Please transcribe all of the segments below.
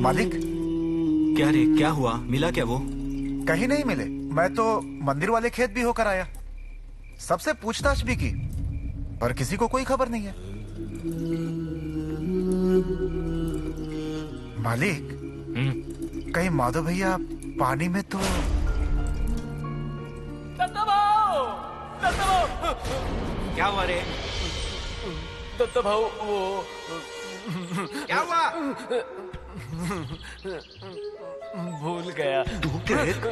मालिक। क्या रे, क्या हुआ? मिला क्या वो? कहीं नहीं मिले। मैं तो मंदिर वाले खेत भी होकर आया, सबसे पूछताछ भी की, पर किसी को कोई खबर नहीं है। मालिक, कहीं माधव भैया पानी में तो। क्या हुआ रे? दत्ता भाऊ, वो क्या हुआ? भूल गया। तू प्रेत?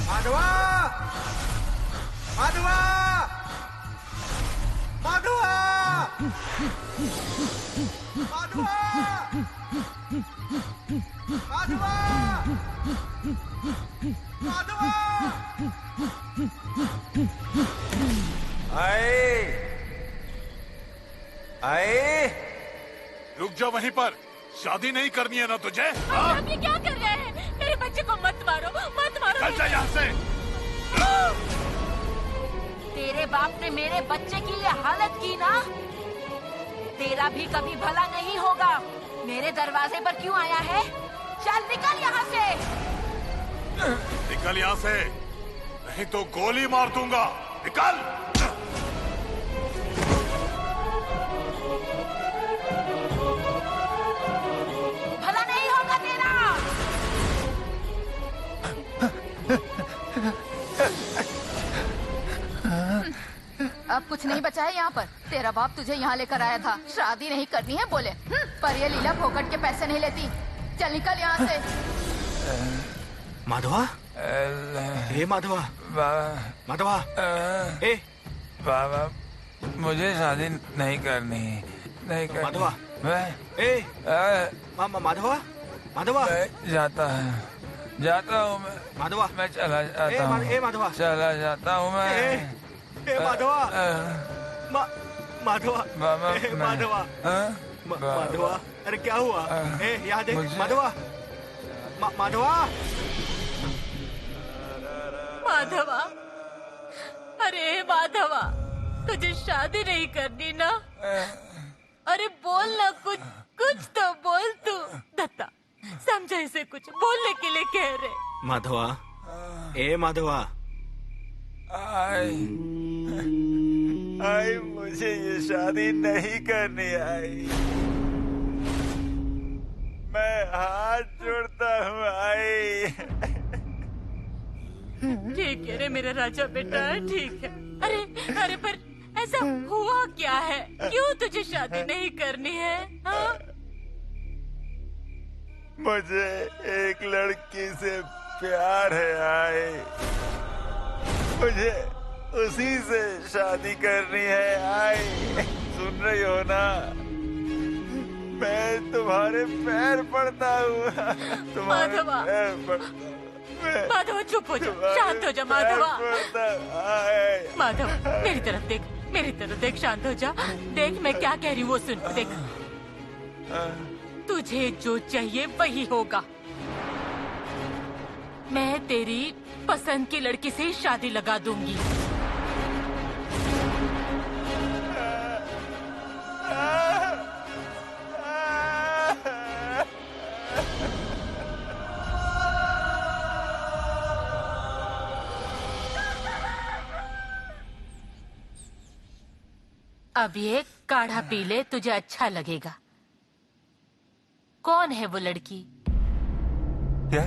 माधवा! माधवा! माधवा! माधवा! माधवा! माधवा! आए आए, रुक जा वहीं पर। शादी नहीं करनी है ना तुझे? आप ये क्या कर रहे हैं? मेरे बच्चे को मत मारो, मत मारो। चल जा यहाँ से। तेरे बाप ने मेरे बच्चे की ये हालत की ना, तेरा भी कभी भला नहीं होगा। मेरे दरवाजे पर क्यों आया है? चल निकल यहाँ से। निकल यहाँ से, नहीं तो गोली मार दूंगा। निकल। भला नहीं होगा तेरा। अब कुछ नहीं बचा है यहाँ पर। तेरा बाप तुझे यहाँ लेकर आया था, शादी नहीं करनी है बोले, पर ये लीला फोकट के पैसे नहीं लेती। चल निकल यहाँ से। माधवा? हे माधवा! माधवा! ए बाबा, मुझे शादी नहीं करनी, नहीं करनी। माधवा! मैं माधवा! माधवा! जाता हूँ मैं। माधवा! मैं चला जाता हूँ। माधवा! चला जाता हूँ मैं। माधवा! माधवा! माधवा! माधवा! अरे क्या हुआ? यहाँ देख माधवा! माधवा! माधवा, अरे माधवा, तुझे शादी नहीं करनी ना? अरे बोल ना, कुछ कुछ तो बोल तू। दत्ता, समझा इसे, कुछ बोलने के लिए कह रहे। माधवा! ए माधवा! आई मुझे ये शादी नहीं करनी। आई मैं हाथ जोड़ता हूँ। आई ठीक है रे मेरा राजा बेटा, ठीक है। अरे अरे पर ऐसा हुआ क्या है? क्यों तुझे शादी नहीं करनी है? हाँ? मुझे एक लड़की से प्यार है। आई मुझे उसी से शादी करनी है। आई सुन रही हो ना? मैं तुम्हारे पैर पड़ता हूँ, तुम्हारे पैर पड़ता हूँ। माधवा चुप हो जा, शांत हो जा माधवा। माधव मेरी तरफ देख, मेरी तरफ देख, शांत हो जा। देख मैं क्या कह रही हूँ वो सुन। देख, तुझे जो चाहिए वही होगा। मैं तेरी पसंद की लड़की से शादी लगा दूंगी। अब ये काढ़ा पी ले, तुझे अच्छा लगेगा। कौन है वो लड़की? क्या?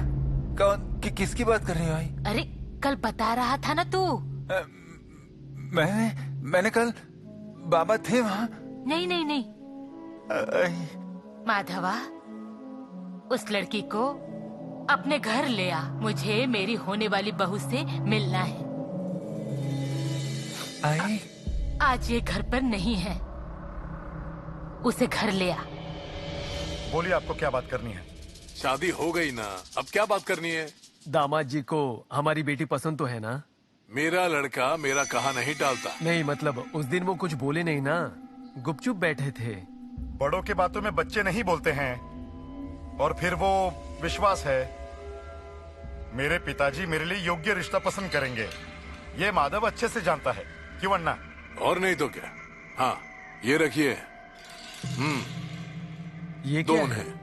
कौन? किसकी बात कर रही हो? आई अरे कल बता रहा था ना तू। मैंने कल बाबा थे वहाँ। नहीं नहीं नहीं माधवा, उस लड़की को अपने घर ले आ। मुझे मेरी होने वाली बहू से मिलना है। आई आज ये घर पर नहीं है, उसे घर ले आ। बोलिए, आपको क्या बात करनी है? शादी हो गई ना, अब क्या बात करनी है? दामाद जी को हमारी बेटी पसंद तो है ना? मेरा लड़का मेरा कहा नहीं टालता। नहीं मतलब उस दिन वो कुछ बोले नहीं ना, गुपचुप बैठे थे। बड़ों की बातों में बच्चे नहीं बोलते हैं, और फिर वो विश्वास है। मेरे पिताजी मेरे लिए योग्य रिश्ता पसंद करेंगे, ये माधव अच्छे से जानता है। क्यों अन्ना? और नहीं तो क्या। हाँ, ये रखिए। ये क्या दोन है? है।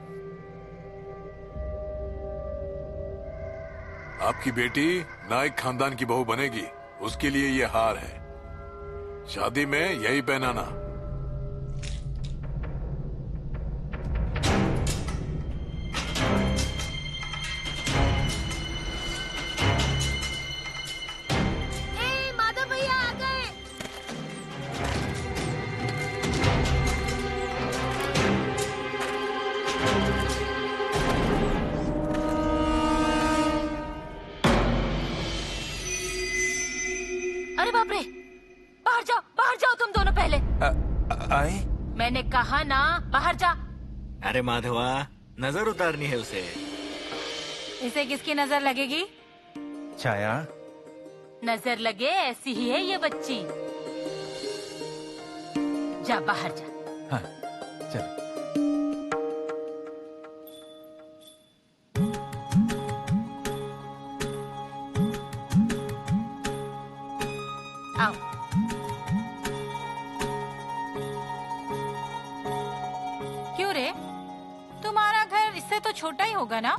आपकी बेटी नायक खानदान की बहू बनेगी, उसके लिए ये हार है। शादी में यही पहनाना। माधव भैया आ गए। अरे बाप रे, बाहर जाओ तुम दोनों पहले। आई? मैंने कहा ना बाहर जा। अरे माधवा, नजर उतारनी है उसे। इसे किसकी नजर लगेगी? छाया, नजर लगे ऐसी ही है ये बच्ची। जा बाहर जा। हाँ, चल। आओ। क्यों रे, तुम्हारा घर इससे तो छोटा ही होगा ना?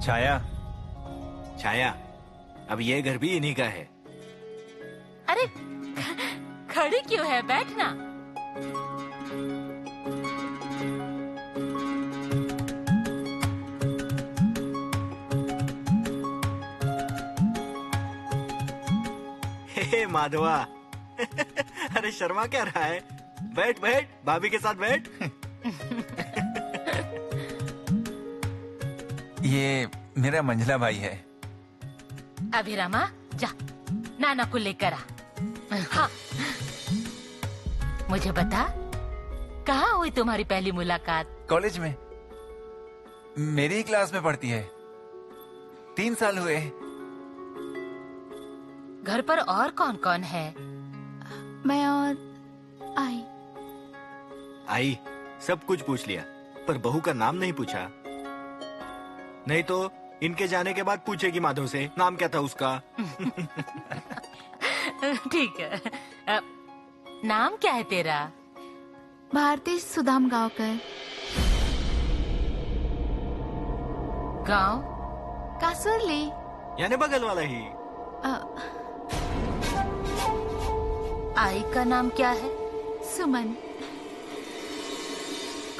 छाया, छाया, अब ये घर भी इन्हीं का है। अरे खड़ी क्यों है, बैठना। हे माधवा, अरे शर्मा क्या रहा है? बैठ बैठ, भाभी के साथ बैठ। ये मेरा मंझला भाई है। अभिरामा जा, नाना को लेकर आ। हाँ। मुझे बता, कहाँ हुई तुम्हारी पहली मुलाकात? कॉलेज में, मेरी ही क्लास में पढ़ती है। 3 साल हुए। घर पर और कौन कौन है? मैं और आई। आई सब कुछ पूछ लिया, पर बहू का नाम नहीं पूछा। नहीं तो इनके जाने के बाद पूछेगी माधव से नाम क्या था उसका। ठीक है। नाम क्या है तेरा? भारती सुदाम गांवकर। गांव? कासुरली। यानी बगल वाला ही। आई का नाम क्या है? सुमन।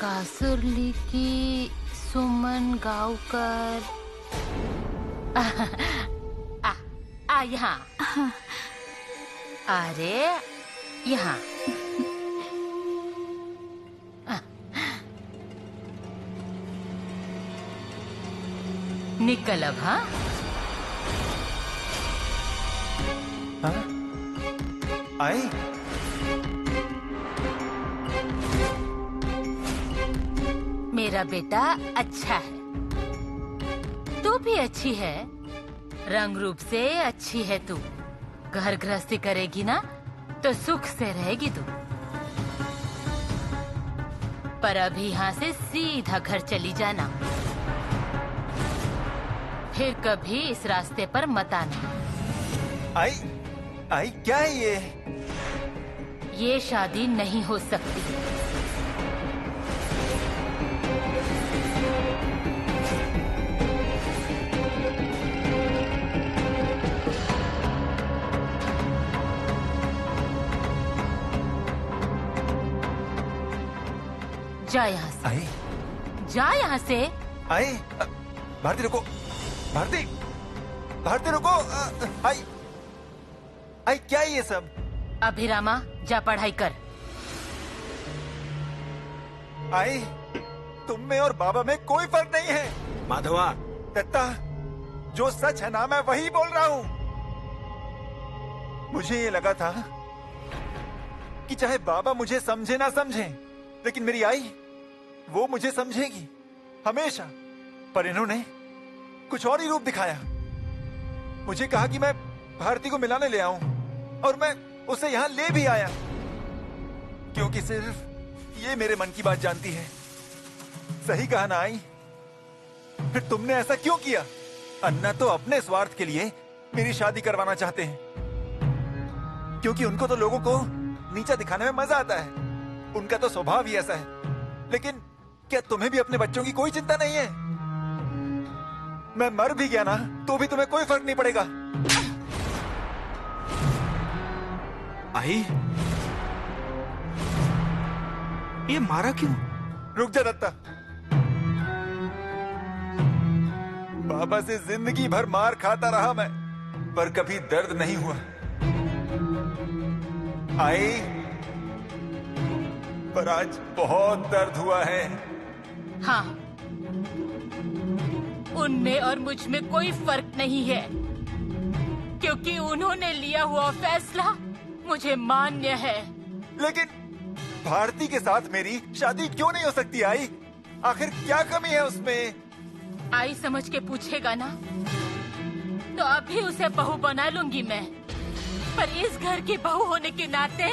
कासुरली की सुमन गांवकर। आ यहाँ। अरे यहाँ। निकल अब। हाँ, हाँ? आई? मेरा बेटा अच्छा है, तू भी अच्छी है, रंग रूप से अच्छी है तू। घर गृहस्थी करेगी ना तो सुख से रहेगी तू। पर अभी यहाँ से सीधा घर चली जाना, फिर कभी इस रास्ते पर मत आना। आई क्या है ये? ये शादी नहीं हो सकती। जा यहाँ से। आई? जा यहाँ से। आई? भारती रुको, भारती, भारती रुको। आई क्या है ये सब? अभिरामा जा पढ़ाई कर। आई, तुम में और बाबा में कोई फर्क नहीं है। माधवा, दत्ता, जो सच है ना मैं वही बोल रहा हूँ। मुझे ये लगा था कि चाहे बाबा मुझे समझे ना समझे, लेकिन मेरी आई वो मुझे समझेगी हमेशा। पर इन्होंने कुछ और ही रूप दिखाया। मुझे कहा कि मैं भारती को मिलाने ले आऊं और मैं उसे यहाँ ले भी आया क्योंकि सिर्फ ये मेरे मन की बात जानती है। सही कहा ना आई? फिर तुमने ऐसा क्यों किया? अन्ना तो अपने स्वार्थ के लिए मेरी शादी करवाना चाहते हैं क्योंकि उनको तो लोगों को नीचा दिखाने में मजा आता है। उनका तो स्वभाव ही ऐसा है। लेकिन क्या तुम्हें भी अपने बच्चों की कोई चिंता नहीं है? मैं मर भी गया ना तो भी तुम्हें कोई फर्क नहीं पड़ेगा। आई, ये मारा क्यों? रुक जा दत्ता। बाबा से जिंदगी भर मार खाता रहा मैं, पर कभी दर्द नहीं हुआ। आई, पर आज बहुत दर्द हुआ है। हाँ, उनमें और मुझ में कोई फर्क नहीं है क्योंकि उन्होंने लिया हुआ फैसला मुझे मान्य है। लेकिन भारती के साथ मेरी शादी क्यों नहीं हो सकती आई? आखिर क्या कमी है उसमें? आई समझ के पूछेगा ना तो अभी उसे बहू बना लूंगी मैं। पर इस घर की बहू होने के नाते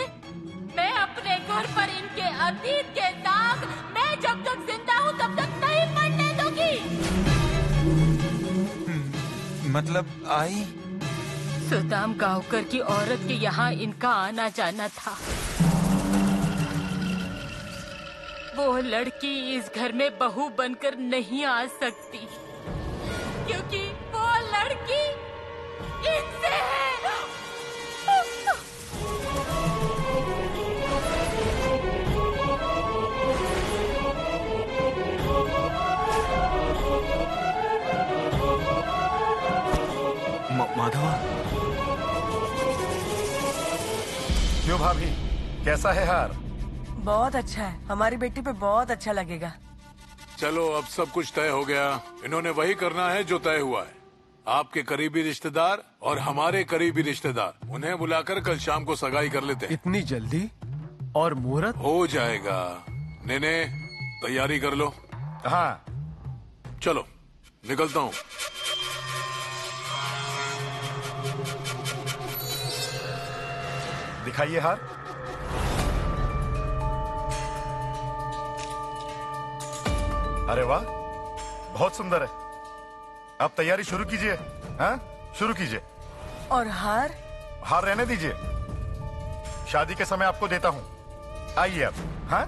मैं अपने घर पर इनके अतीत के दाग मैं जब तक जिंदा हूँ तब तक नहीं मरने दूंगी। मतलब आई? सुदाम गांवकर की औरत के यहाँ इनका आना जाना था। वो लड़की इस घर में बहू बनकर नहीं आ सकती क्योंकि वो लड़की इनसे है। माधवा, क्यों भाभी, कैसा है हार? बहुत अच्छा है, हमारी बेटी पे बहुत अच्छा लगेगा। चलो अब सब कुछ तय हो गया। इन्होंने वही करना है जो तय हुआ है। आपके करीबी रिश्तेदार और हमारे करीबी रिश्तेदार, उन्हें बुलाकर कल शाम को सगाई कर लेते हैं। इतनी जल्दी? और मुहूर्त? हो जाएगा। नेने तैयारी कर लो। हाँ, चलो निकलता हूँ। दिखाइए हार। अरे वाह, बहुत सुंदर है। अब तैयारी शुरू कीजिए। हाँ, शुरू कीजिए। और हार? हार रहने दीजिए, शादी के समय आपको देता हूँ। आइए अब। हाँ,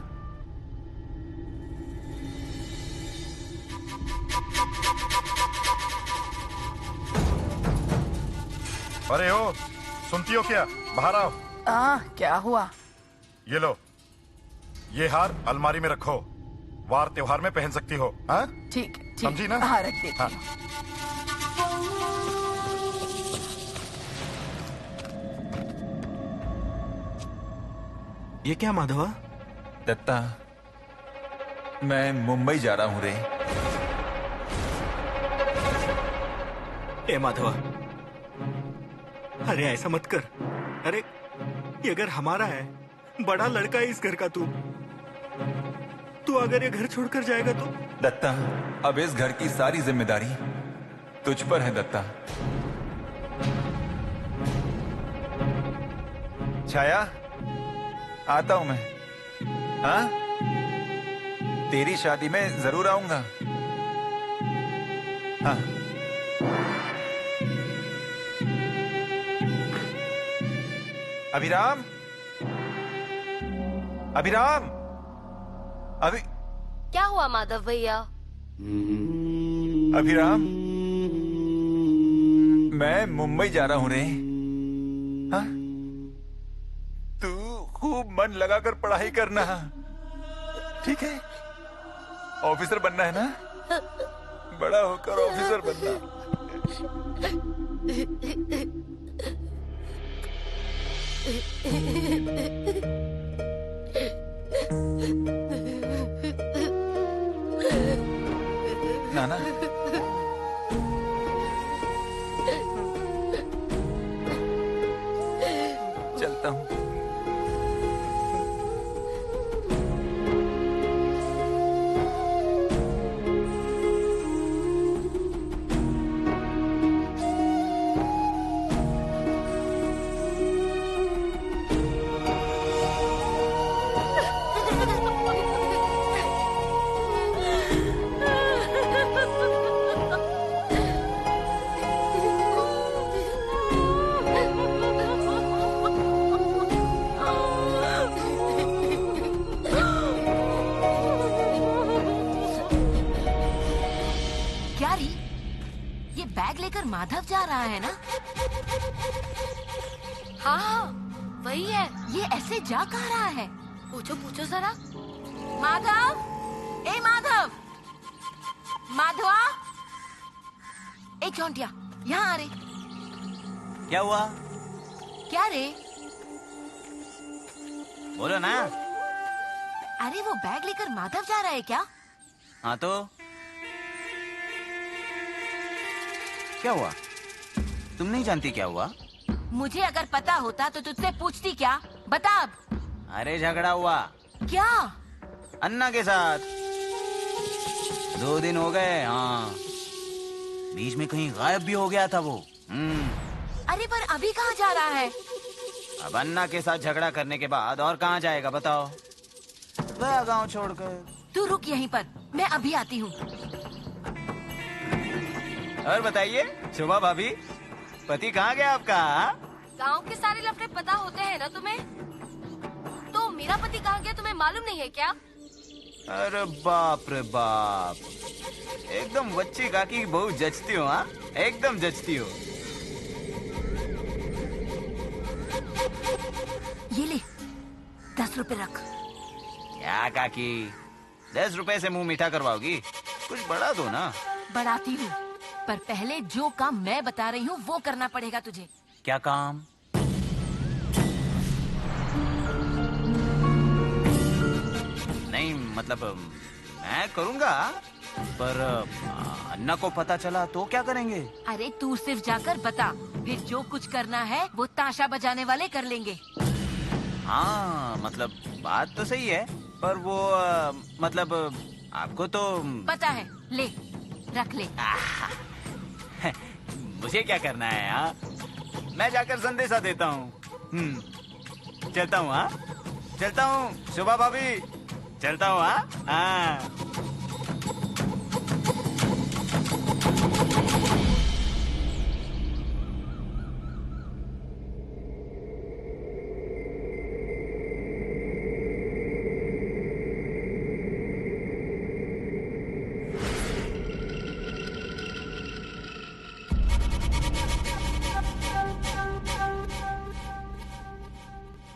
अरे ओ, सुनती हो क्या? बाहर आओ। क्या हुआ? ये लो, ये हार अलमारी में रखो, वार त्योहार में पहन सकती हो। हाँ, ठीक समझी ना? हाँ, रख देती हाँ। हूँ। ये क्या माधवा? दत्ता, मैं मुंबई जा रहा हूँ रे। ए माधवा, अरे ऐसा मत कर। अरे ये घर हमारा है, बड़ा लड़का है इस घर का। तू अगर ये घर छोड़कर जाएगा तो? दत्ता, अब इस घर की सारी जिम्मेदारी तुझ पर है दत्ता। छाया, आता हूं मैं। हाँ, तेरी शादी में जरूर आऊंगा। हाँ। अभिराम, अभिराम, अभी क्या हुआ माधव भैया? अभिराम, मैं मुंबई जा रहा हूँ रे। हाँ? तू खूब मन लगाकर पढ़ाई करना, ठीक है? ऑफिसर बनना है ना? बड़ा होकर ऑफिसर बनना। नाना, चलता हूँ। बैग लेकर माधव जा रहा है ना? हाँ, वही है। ये ऐसे जा कहाँ रहा है? पूछो पूछो जरा। माधव, ए माधव, माधवा, ए चौंटिया, यहाँ आ रे। क्या हुआ? क्या रे? बोलो ना। अरे वो बैग लेकर माधव जा रहा है क्या? हाँ तो क्या हुआ? तुम नहीं जानती क्या हुआ? मुझे अगर पता होता तो तुझसे पूछती क्या? बता अब। अरे झगड़ा हुआ। क्या? अन्ना के साथ। 2 दिन हो गए। हाँ, बीच में कहीं गायब भी हो गया था वो। अरे पर अभी कहाँ जा रहा है? अब अन्ना के साथ झगड़ा करने के बाद और कहाँ जाएगा बताओ? गया गांव छोड़कर। तू रुक यहीं पर, मैं अभी आती हूँ। और बताइए शोभा भाभी, पति कहाँ गया आपका? गांव के सारे लफड़े पता होते हैं ना तुम्हें? तो मेरा पति कहाँ गया तुम्हें मालूम नहीं है क्या? अरे बाप रे बाप, एकदम बच्ची काकी बहुत जचती हो। हाँ, एकदम जचती हो। ये ले, 10 रुपए रख। क्या काकी, 10 रुपए से मुंह मीठा करवाओगी? कुछ बढ़ा दो ना। बढ़ाती हूँ, पर पहले जो काम मैं बता रही हूँ वो करना पड़ेगा तुझे। क्या काम? नहीं मतलब मैं करूँगा, पर अन्ना को पता चला तो क्या करेंगे? अरे तू सिर्फ जाकर बता, फिर जो कुछ करना है वो ताशा बजाने वाले कर लेंगे। हाँ मतलब बात तो सही है, पर वो मतलब आपको तो पता है। ले, रख ले। मुझे क्या करना है? हाँ, मैं जाकर संदेशा देता हूँ। चलता हूँ। हाँ, चलता हूँ शोभा भाभी, चलता हूँ। हाँ।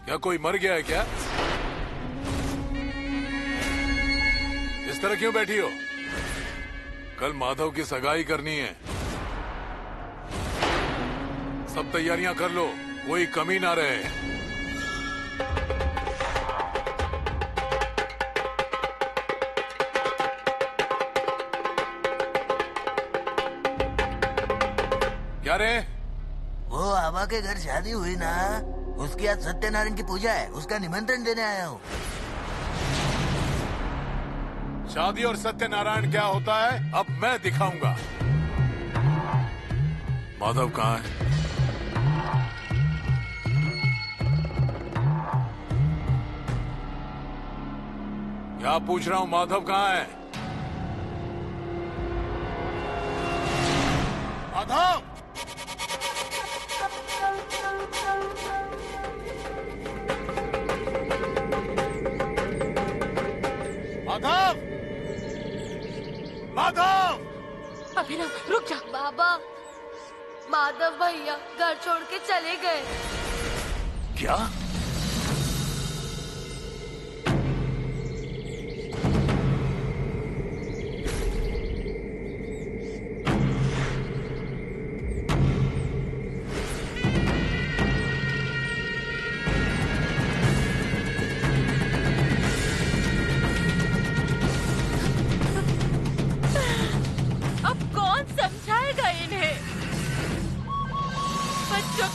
क्या कोई मर गया है क्या? इस तरह क्यों बैठी हो? कल माधव की सगाई करनी है। सब तैयारियां कर लो, कोई कमी ना रहे। क्या रे? वो आवा के घर शादी हुई ना, उसकी आज सत्यनारायण की पूजा है, उसका निमंत्रण देने आया हूँ। शादी और सत्यनारायण क्या होता है अब मैं दिखाऊंगा। माधव कहाँ है? क्या पूछ रहा हूँ, माधव कहाँ है? माधव! माधव! माधव! अभिनव रुक जा। बाबा, माधव भैया घर छोड़ के चले गए। क्या?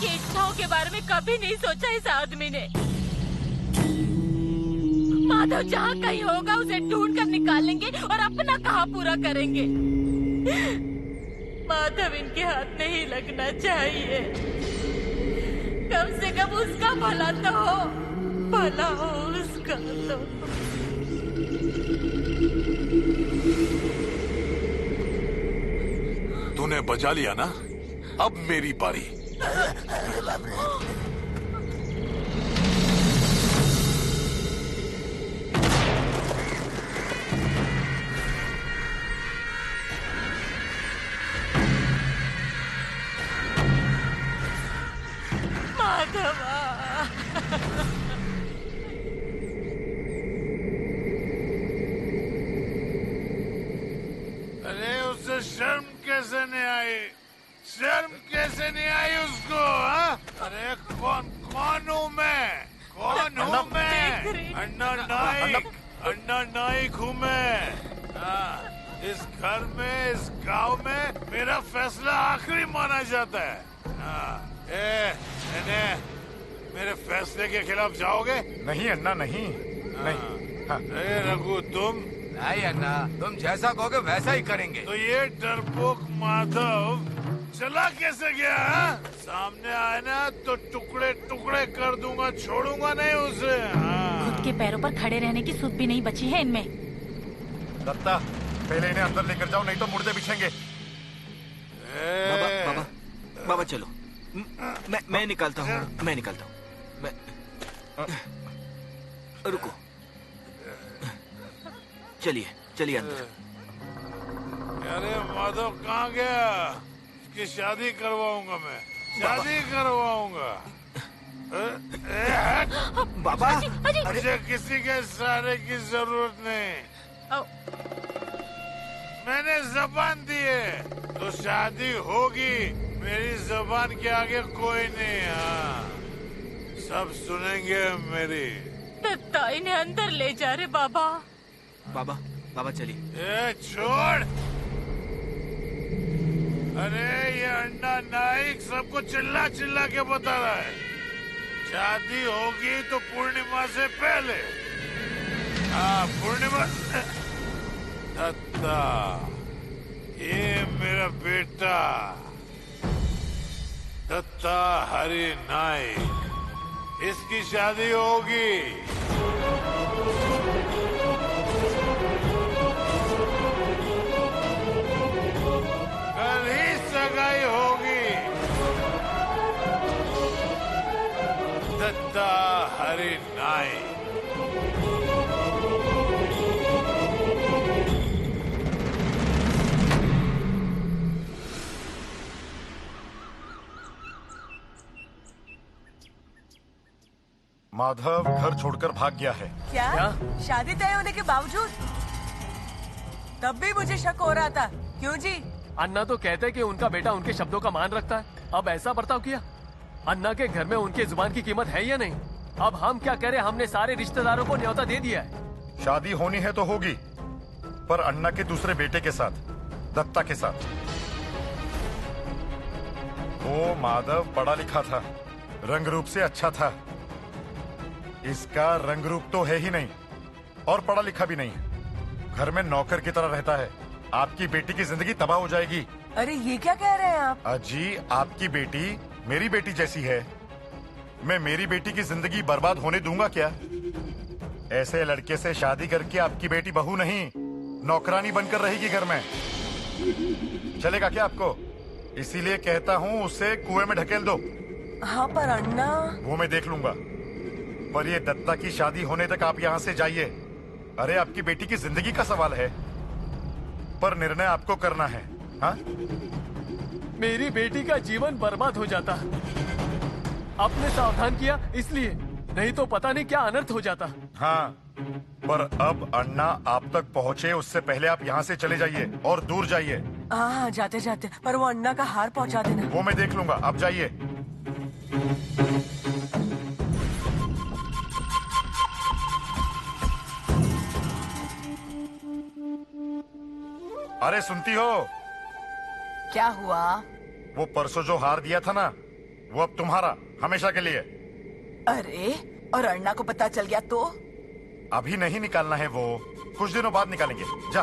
की इच्छाओं के बारे में कभी नहीं सोचा इस आदमी ने। माधव जहाँ कहीं होगा उसे ढूंढ कर निकाल लेंगे और अपना कहा पूरा करेंगे। माधव इनके हाथ नहीं लगना चाहिए। कम से कम उसका भला तो हो, भला हो उसका तो। तूने बचा लिया ना, अब मेरी बारी। अरे बाप रे। माधवा। अरे उसे शर्म कैसे नहीं आई? शर्म कैसे नहीं आई उसको? हाँ? अरे कौन हूँ मैं? कौन हूँ मैं? अन्ना नाइक, अन्ना नाइक हूँ मैं। हाँ, इस घर में, इस गांव में मेरा फैसला आखिरी माना जाता है। हाँ, मेरे फैसले के खिलाफ जाओगे? नहीं अन्ना, नहीं नहीं। हाँ। रघु तुम? नहीं अन्ना, तुम जैसा कहोगे वैसा ही करेंगे। तो ये डरपोक माधव चला कैसे गया? सामने आए ना तो टुकड़े टुकड़े कर दूंगा, छोड़ूंगा नहीं उसे। खुद के पैरों पर खड़े रहने की सुध भी नहीं बची है इनमें। दत्ता, पहले इन्हें अंदर लेकर जाओ, नहीं तो मुर्दे बिछेंगे। बाबा चलो, मैं निकालता हूँ, मैं निकालता हूँ। रुको, चलिए चलिए अंदर। अरे माधव कहाँ गया? इसकी शादी करवाऊंगा मैं, शादी करवाऊंगा। बाबा, मुझे किसी के सहारे की जरूरत नहीं। मैंने जबान दी है तो शादी होगी। मेरी जबान के आगे कोई नहीं। हाँ, सब सुनेंगे मेरी। दत्ता इन्हें अंदर ले जा रे बाबा। बाबा चलिए। छोड़। अरे ये अन्ना नाइक सबको चिल्ला चिल्ला के बता रहा है शादी होगी तो पूर्णिमा से पहले। हाँ, पूर्णिमा। दत्ता, ये मेरा बेटा दत्ता हरि नाइक, इसकी शादी होगी। कल ही सगाई होगी। दत्ता हरि नाइक। माधव घर छोड़कर भाग गया है। क्या? शादी तय होने के बावजूद? तब भी मुझे शक हो रहा था। क्यों जी? अन्ना तो कहते कि उनका बेटा उनके शब्दों का मान रखता है, अब ऐसा बर्ताव किया। अन्ना के घर में उनके जुबान की कीमत है या नहीं? अब हम क्या करें? हमने सारे रिश्तेदारों को न्योता दे दिया है। शादी होनी है तो होगी, पर अन्ना के दूसरे बेटे के साथ, दत्ता के साथ। वो माधव पढ़ा लिखा था, रंग रूप से अच्छा था। इसका रंग रूप तो है ही नहीं और पढ़ा लिखा भी नहीं है। घर में नौकर की तरह रहता है। आपकी बेटी की जिंदगी तबाह हो जाएगी। अरे ये क्या कह रहे हैं आप? अजी, आपकी बेटी मेरी बेटी जैसी है। मैं मेरी बेटी की जिंदगी बर्बाद होने दूंगा क्या? ऐसे लड़के से शादी करके आपकी बेटी बहू नहीं, नौकरानी बनकर रहेगी घर में। चलेगा क्या आपको? इसीलिए कहता हूँ उसे कुएं में ढकेल दो। हाँ पर अन्ना। वो मैं देख लूंगा, पर ये दत्ता की शादी होने तक आप यहाँ से जाइए। अरे आपकी बेटी की जिंदगी का सवाल है, पर निर्णय आपको करना है। हाँ? मेरी बेटी का जीवन बर्बाद हो जाता। आपने सावधान किया इसलिए, नहीं तो पता नहीं क्या अनर्थ हो जाता। हाँ, पर अब अन्ना आप तक पहुँचे उससे पहले आप यहाँ से चले जाइए और दूर जाइए। हाँ, जाते जाते, पर वो अन्ना का हार पहुँचा देना। वो मैं देख लूंगा, आप जाइए। अरे सुनती हो? क्या हुआ? वो परसों जो हार दिया था ना, वो अब तुम्हारा हमेशा के लिए। अरे, और अन्ना को पता चल गया तो? अभी नहीं निकालना है, वो कुछ दिनों बाद निकालेंगे। जा।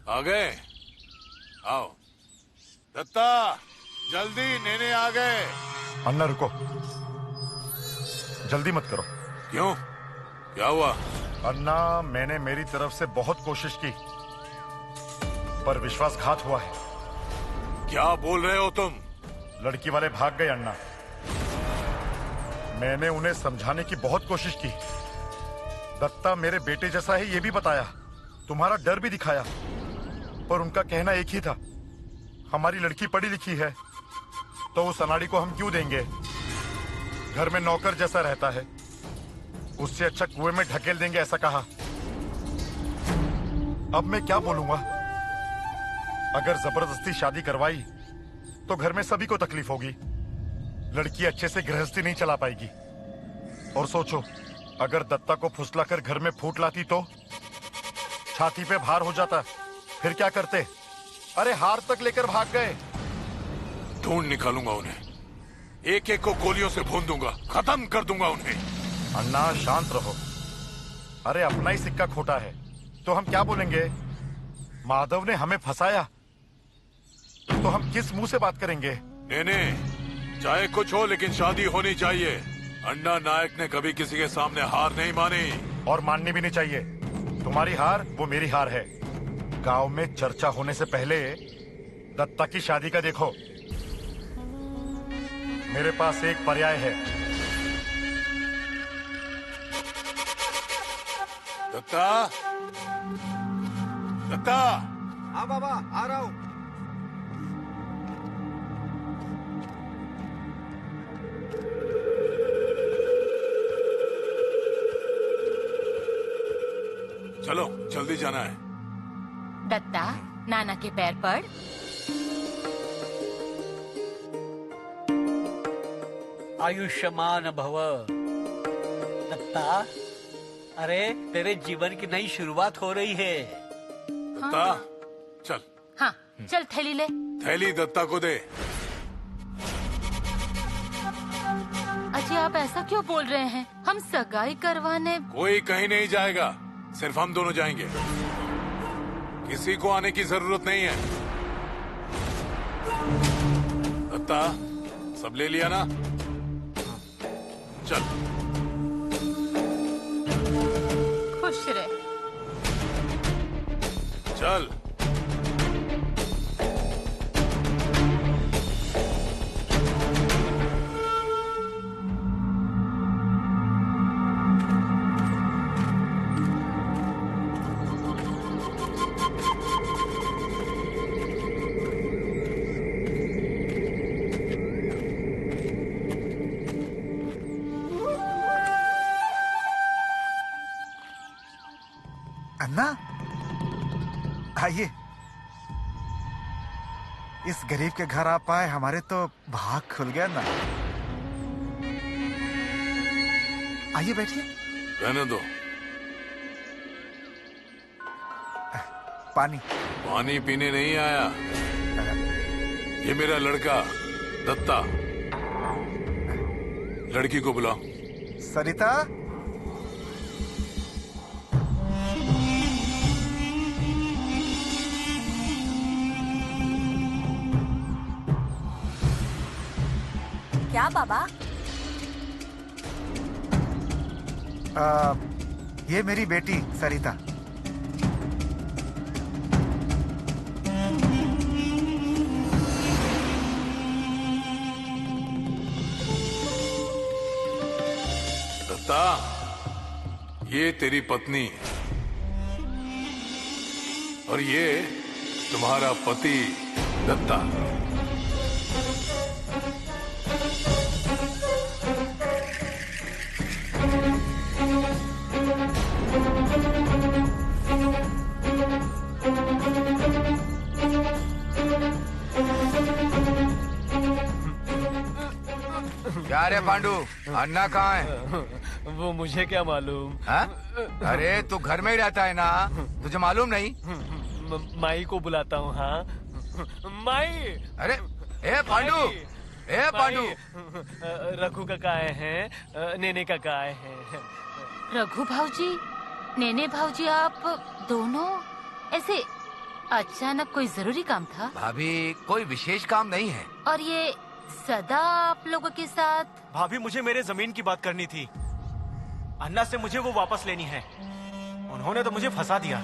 आ गए? आओ। दत्ता, जल्दी, नेने आ गए। अन्ना रुको, जल्दी मत करो। क्यों? क्या हुआ? अन्ना, मैंने मेरी तरफ से बहुत कोशिश की, पर विश्वासघात हुआ है। क्या बोल रहे हो तुम? लड़की वाले भाग गए अन्ना। मैंने उन्हें समझाने की बहुत कोशिश की। दत्ता मेरे बेटे जैसा है ये भी बताया, तुम्हारा डर भी दिखाया, पर उनका कहना एक ही था, हमारी लड़की पढ़ी लिखी है तो उस अनाड़ी को हम क्यों देंगे? घर में नौकर जैसा रहता है, उससे अच्छा कुएं में ढकेल देंगे, ऐसा कहा। अब मैं क्या बोलूंगा? अगर जबरदस्ती शादी करवाई तो घर में सभी को तकलीफ होगी, लड़की अच्छे से गृहस्थी नहीं चला पाएगी। और सोचो, अगर दत्ता को फुसलाकर घर में फूट लाती तो छाती पे भार हो जाता, फिर क्या करते? अरे हार तक लेकर भाग गए। ढूंढ निकालूंगा उन्हें, एक एक को गोलियों से भून दूंगा, खत्म कर दूंगा उन्हें। अन्ना शांत रहो। अरे अपना ही सिक्का खोटा है तो हम क्या बोलेंगे? माधव ने हमें फंसाया तो हम किस मुंह से बात करेंगे? नहीं, चाहे कुछ हो लेकिन शादी होनी चाहिए। अन्ना नायक ने कभी किसी के सामने हार नहीं मानी, और माननी भी नहीं चाहिए। तुम्हारी हार वो मेरी हार है। गांव में चर्चा होने से पहले दत्ता की शादी का देखो। मेरे पास एक पर्याय है। दत्ता, दत्ता। हाँ बाबा, आ रहा हूँ। चलो, जल्दी जाना है। दत्ता, नाना के पैर पड़। आयुष्मान भव। दत्ता, अरे तेरे जीवन की नई शुरुआत हो रही है। दत्ता, चल। हाँ, चल थैली ले। थैली दत्ता को दे। अजय, आप ऐसा क्यों बोल रहे हैं? हम सगाई करवाने। कोई कहीं नहीं जाएगा, सिर्फ हम दोनों जाएंगे। किसी को आने की जरूरत नहीं है। दत्ता, सब ले लिया ना? चल। खुश रहे। चल। अन्ना, आइए। इस गरीब के घर आप आए, हमारे तो भाग खुल गया ना। आइए बैठिए। रहने दो। पानी। पानी पीने नहीं आया। ये मेरा लड़का दत्ता। लड़की को बुलाओ। सरिता। क्या बाबा? ये मेरी बेटी सरिता। दत्ता, ये तेरी पत्नी और ये तुम्हारा पति दत्ता। क्या रे पांडू, अन्ना कहाँ है? वो मुझे क्या मालूम? हा? अरे तू घर में ही रहता है ना, तुझे मालूम नहीं? माई को बुलाता हूँ। हाँ माई। अरे ए पांडू, ए पांडू। रघु काका आए हैं, नेने काका आए हैं। रघु भाऊजी, नेने भाऊजी, आप दोनों ऐसे अचानक? कोई जरूरी काम था? भाभी, कोई विशेष काम नहीं है। और ये सदा आप लोगों के साथ? भाभी, मुझे मेरे जमीन की बात करनी थी। अन्ना से मुझे वो वापस लेनी है। उन्होंने तो मुझे फंसा दिया।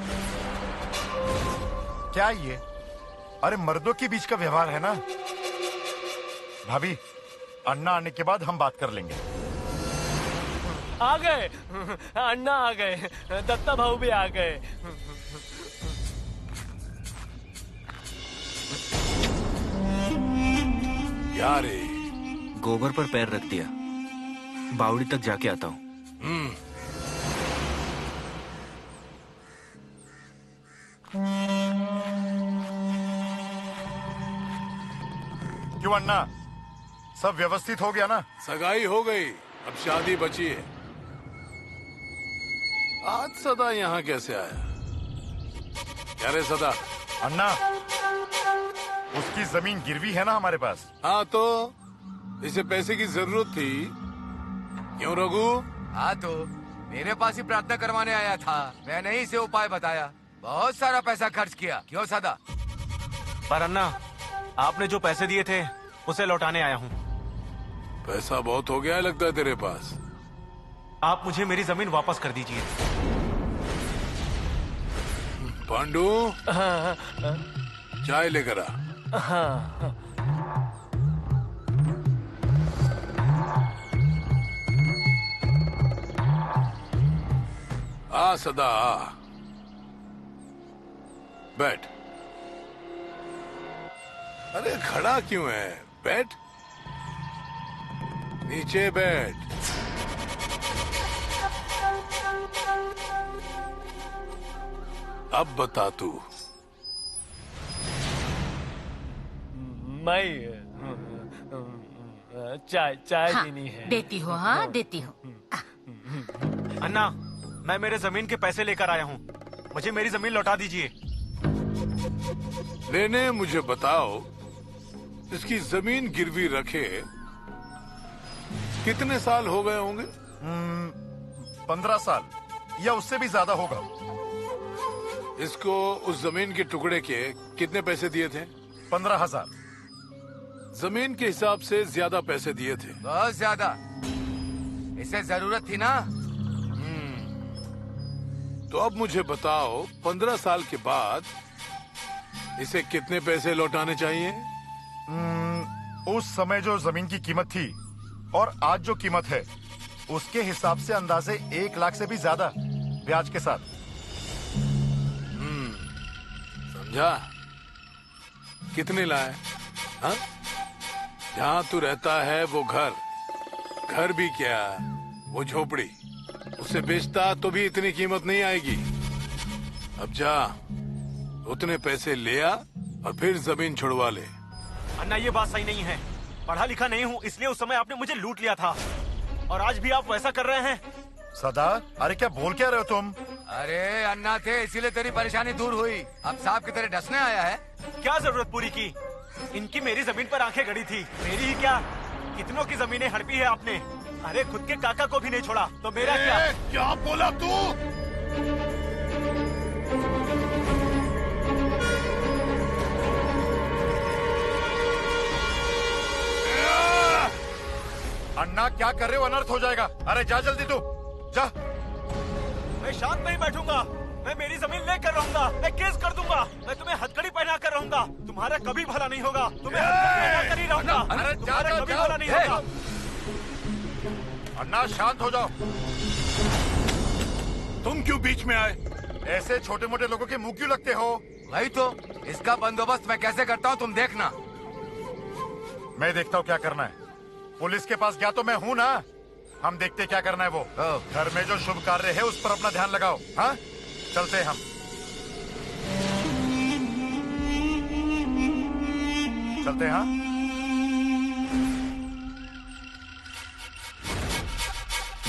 क्या ये? अरे मर्दों के बीच का व्यवहार है ना। भाभी, अन्ना आने के बाद हम बात कर लेंगे। आ गए अन्ना, आ गए। दत्ता भाऊ भी आ गए। क्या रे? गोबर पर पैर रख दिया, बावड़ी तक जाके आता हूँ। क्यों अन्ना, सब व्यवस्थित हो गया ना? सगाई हो गई, अब शादी बची है। आज सदा यहाँ कैसे आया? क्या रे सदा? अन्ना, उसकी जमीन गिरवी है ना हमारे पास। हाँ तो इसे पैसे की जरूरत थी, क्यों रघु? हाँ तो मेरे पास ही प्रार्थना करवाने आया था, मैंने ही इसे उपाय बताया। बहुत सारा पैसा खर्च किया, क्यों सदा? पर अन्ना, आपने जो पैसे दिए थे उसे लौटाने आया हूँ। पैसा बहुत हो गया है लगता है तेरे पास। आप मुझे मेरी जमीन वापस कर दीजिए। पांडु, चाय लेकर आ। आ सदा आ, बैठ। अरे खड़ा क्यों है? बैठ, नीचे बैठ। अब बता तू। मैं चाय हाँ, देनी है। देती हूँ। हाँ देती हूँ। अन्ना, मैं मेरे जमीन के पैसे लेकर आया हूँ, मुझे मेरी जमीन लौटा दीजिए। लेने मुझे बताओ, इसकी जमीन गिरवी रखे कितने साल हो गए होंगे? 15 साल या उससे भी ज्यादा होगा। इसको उस जमीन के टुकड़े के कितने पैसे दिए थे? 15,000। जमीन के हिसाब से ज्यादा पैसे दिए थे। बहुत ज्यादा, इसे जरूरत थी ना। तो अब मुझे बताओ, 15 साल के बाद इसे कितने पैसे लौटाने चाहिए? उस समय जो जमीन की कीमत थी और आज जो कीमत है, उसके हिसाब से अंदाजे 1 लाख से भी ज्यादा, ब्याज के साथ। समझा? कितने लाए? हाँ? जहाँ तू रहता है वो घर भी क्या, वो झोपड़ी, उसे बेचता तो भी इतनी कीमत नहीं आएगी। अब जा, उतने पैसे ले आ और फिर जमीन छुड़वा ले। अन्ना, ये बात सही नहीं है। पढ़ा लिखा नहीं हूँ, इसलिए उस समय आपने मुझे लूट लिया था, और आज भी आप वैसा कर रहे हैं। सदा, अरे क्या बोल क्या रहे हो तुम? अरे अन्ना थे, इसीलिए तेरी परेशानी दूर हुई। अब सांप की तरह डसने आया है। क्या जरूरत पूरी की? इनकी मेरी जमीन पर आंखें गड़ी थी। मेरी ही क्या, कितनों की जमीनें हड़पी है आपने। अरे खुद के काका को भी नहीं छोड़ा, तो मेरा क्या? क्या बोला तू? अन्ना, क्या कर रहे हो? अनर्थ हो जाएगा। अरे जा जल्दी तू, जा। मैं शांत नहीं बैठूंगा, मैं मेरी जमीन लेकर रहूंगा। मैं केस कर दूंगा, मैं तुम्हें हथकड़ी पहना कर रहूंगा। तुम्हारा कभी भला नहीं होगा, तुम्हें हथकड़ी पहना कर ही रहूंगा। अरे तुम्हारा कभी भला नहीं होगा। अन्ना, शांत हो जाओ। तुम क्यों बीच में आए? ऐसे छोटे मोटे लोगों के मुंह क्यों लगते हो? वही तो, इसका बंदोबस्त मैं कैसे करता हूँ तुम देखना। मैं देखता हूँ क्या करना है। पुलिस के पास गया तो मैं हूँ ना, हम देखते क्या करना है वो। घर में जो शुभ कार्य है उस पर अपना ध्यान लगाओ। हाँ, चलते हैं हम। चलते हैं। हाँ,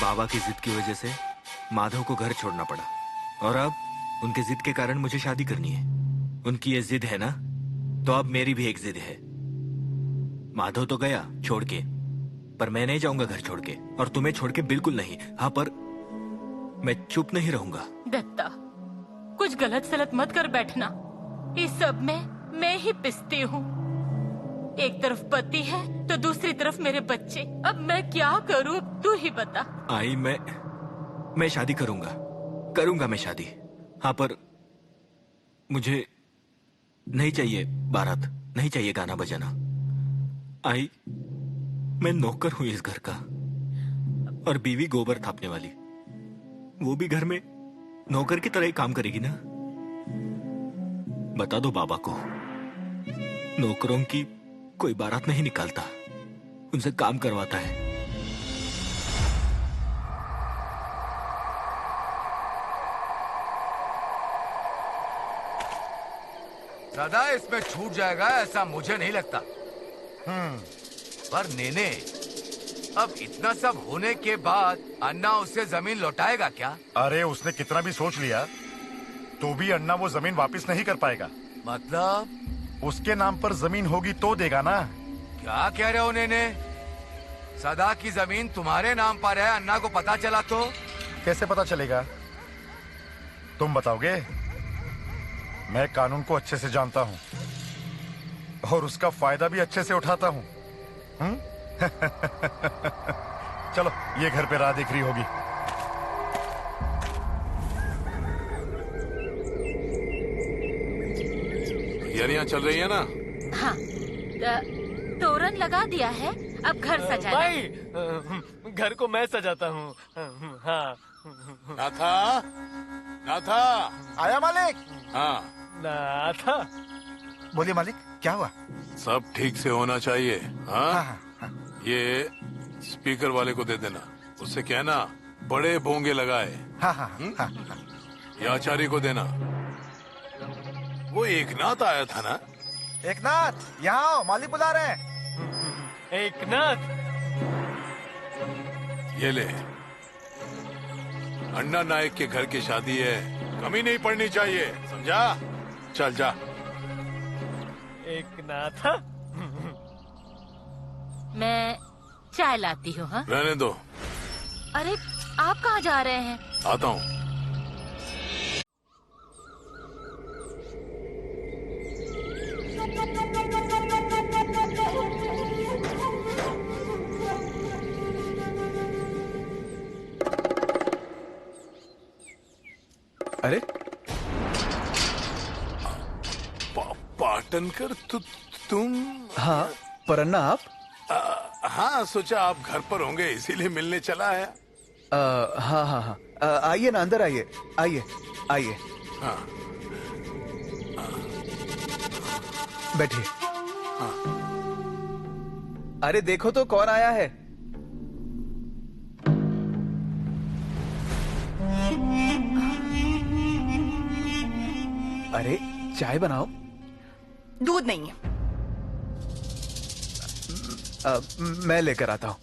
बाबा की जिद की वजह से माधव को घर छोड़ना पड़ा, और अब उनके जिद के कारण मुझे शादी करनी है। उनकी ये जिद है ना, तो अब मेरी भी एक जिद है। माधव तो गया छोड़ के, पर मैं नहीं जाऊंगा घर छोड़ के, और तुम्हें छोड़ के बिल्कुल नहीं। हाँ, पर मैं चुप नहीं रहूंगा। दत्ता, कुछ गलत सलत मत कर बैठना। इस सब में मैं ही पिसती हूँ। एक तरफ पति है तो दूसरी तरफ मेरे बच्चे। अब मैं क्या करूँ, तू ही बता। आई, मैं शादी करूंगा मैं शादी। हाँ, पर मुझे नहीं चाहिए बारात, नहीं चाहिए गाना बजाना। आई, मैं नौकर हूं इस घर का, और बीवी गोबर थापने वाली। वो भी घर में नौकर की तरह ही काम करेगी ना। बता दो बाबा को, नौकरों की कोई बारात नहीं निकालता। उनसे काम करवाता है। दादा इसमें छूट जाएगा ऐसा मुझे नहीं लगता। पर नेने, अब इतना सब होने के बाद अन्ना उससे जमीन लौटाएगा क्या? अरे उसने कितना भी सोच लिया तो भी अन्ना वो जमीन वापस नहीं कर पाएगा। मतलब उसके नाम पर जमीन होगी तो देगा ना। क्या कह रहे हो नेने? सदा की जमीन तुम्हारे नाम पर है, अन्ना को पता चला तो? कैसे पता चलेगा? तुम बताओगे? मैं कानून को अच्छे से जानता हूँ और उसका फायदा भी अच्छे से उठाता हूँ। चलो ये घर पे राह दिख रही होगी। तैयारियां चल रही है ना? हाँ, तोरण लगा दिया है, अब घर सजाना। भाई घर को मैं सजाता हूँ। हाँ। नाथा, नाथा आया मालिक। हाँ नाथा, बोलिए मालिक, क्या हुआ? सब ठीक से होना चाहिए। हाँ, हाँ। ये स्पीकर वाले को दे देना, उससे कहना बड़े बोंगे लगाए। हाँ हाँ हाँ। ये आचार्य को देना। वो एकनाथ आया था ना? एकनाथ, यहाँ आओ, मालिक बुला रहे हैं। एकनाथ, ये ले, अन्ना नायक के घर की शादी है, कमी नहीं पड़नी चाहिए, समझा? चल जा। एकनाथ, मैं चाय लाती हूँ। हाँ, रहने दो। अरे आप कहाँ जा रहे हैं? आता हूँ। अरे पाटनकर, तुम? हाँ, पर अन्ना आप? हाँ, सोचा आप घर पर होंगे इसीलिए मिलने चला है। हाँ हाँ हाँ, आइए ना, अंदर आइए, आइए आइए। हाँ, बैठिए। हाँ। अरे देखो तो कौन आया है। अरे चाय बनाओ। दूध नहीं है। मैं लेकर आता हूँ।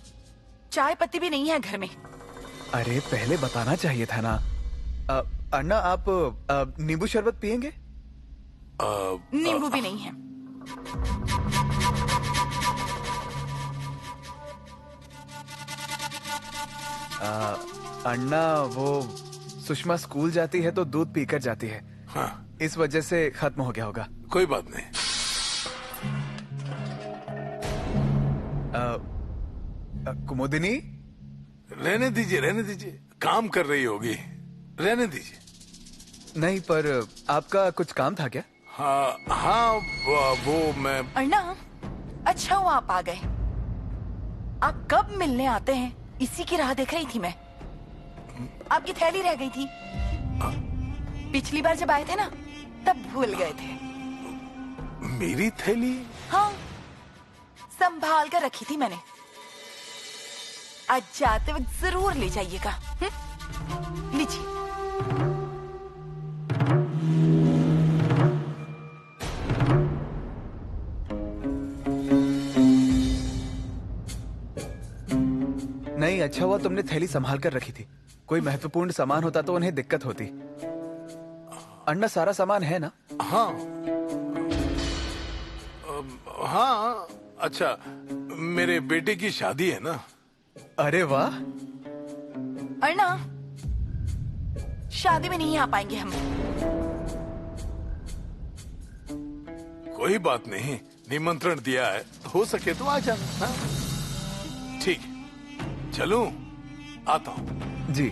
चाय पत्ती भी नहीं है घर में। अरे पहले बताना चाहिए था ना। अन्ना, आप नींबू शरबत पियेंगे? नींबू भी नहीं है। अन्ना, वो सुषमा स्कूल जाती है तो दूध पीकर जाती है। हाँ। इस वजह से खत्म हो गया होगा। कोई बात नहीं। कुमुदिनी, रहने दीजिए, रहने दीजिए, काम कर रही होगी, रहने दीजिए। नहीं, पर आपका कुछ काम था क्या? हाँ हाँ, वो मैं। अन्ना, अच्छा हुआ आप आ गए। आप कब मिलने आते हैं इसी की राह देख रही थी मैं। आपकी थैली रह गई थी। पिछली बार जब आए थे ना, तब भूल गए थे। मेरी थैली? हाँ, संभाल कर रखी थी मैंने। आज जाते वक्त जरूर ले जाइएगा। लीजिए। नहीं, अच्छा हुआ तुमने थैली संभाल कर रखी थी। कोई महत्वपूर्ण सामान होता तो उन्हें दिक्कत होती। अन्ना, सारा सामान है ना? हाँ हाँ। अच्छा, मेरे बेटे की शादी है ना। अरे वाह। अन्ना, शादी में नहीं आ पाएंगे हम। कोई बात नहीं, निमंत्रण दिया है, हो सके तो आ जाना। ठीक है, चलूं? आता हूँ। जी।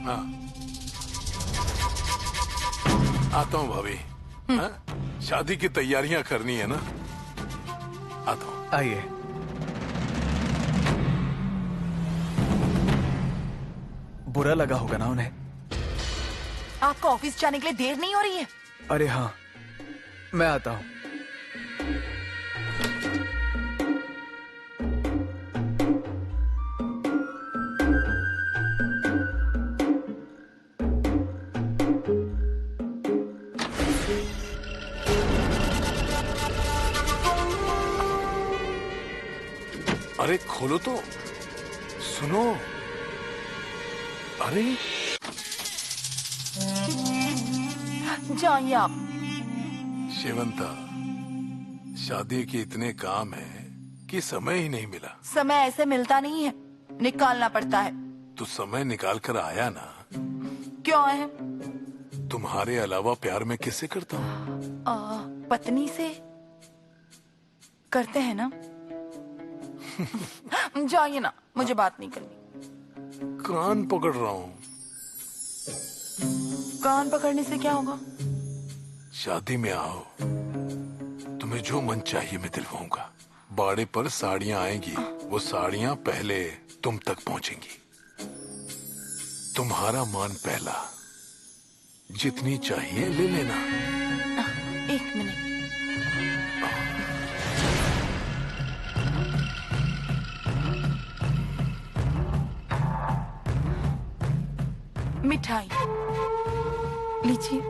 हाँ, आता हूँ भाभी। हाँ? शादी की तैयारियां करनी है ना। आता हूँ। आइए। बुरा लगा होगा ना उन्हें। आपको ऑफिस जाने के लिए देर नहीं हो रही है? अरे हाँ, मैं आता हूँ। अरे खोलो तो, सुनो। अरे जाइए आप। शेवंता, शादी के इतने काम है कि समय ही नहीं मिला। समय ऐसे मिलता नहीं है, निकालना पड़ता है। तो समय निकाल कर आया ना। क्यों है? तुम्हारे अलावा प्यार में किससे करता हूँ? पत्नी से करते हैं ना। जाइए ना, मुझे बात नहीं करनी। कान पकड़ रहा हूँ। कान पकड़ने से क्या होगा? शादी में आओ, तुम्हें जो मन चाहिए मैं दिलवाऊंगा। बाड़े पर साड़ियां आएंगी, वो साड़ियां पहले तुम तक पहुंचेंगी। तुम्हारा मान पहला, जितनी चाहिए ले लेना। एक मिनट। मिठाई लीजिए।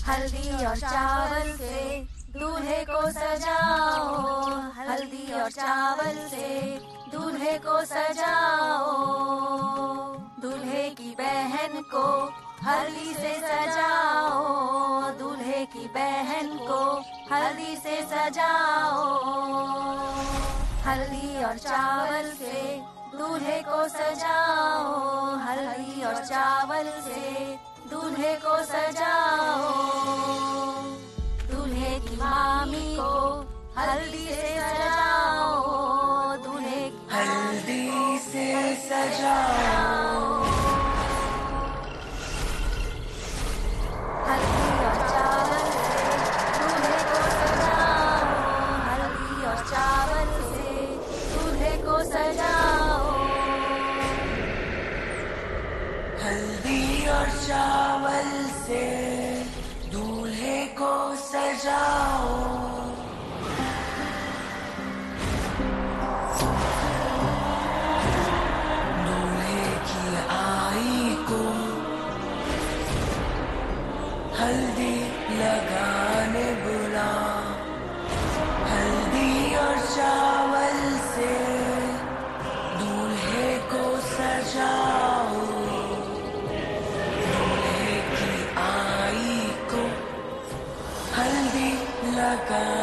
हल्दी और चावल से दूल्हे को सजाओ, हल्दी और चावल से दूल्हे को सजाओ, दूल्हे की बहन को हल्दी से सजाओ, दूल्हे की बहन को हल्दी से सजाओ, हल्दी और चावल से दूल्हे को सजाओ, हल्दी और चावल से दूल्हे को सजाओ, दूल्हे की मामी को हल्दी से सजाओ, दूल्हे की हल्दी से सजाओ, हल्दी और चावल से दूल्हे को सजाओ, हल्दी और चावल से दूल्हे को सजाओ, हल्दी और चावल से दूल्हे को सजाओ, दूल्हे की आई को हल्दी लगाने बुला, हल्दी और चावल से दूल्हे को सजाओ, दूल्हे की आई को हल्दी लगा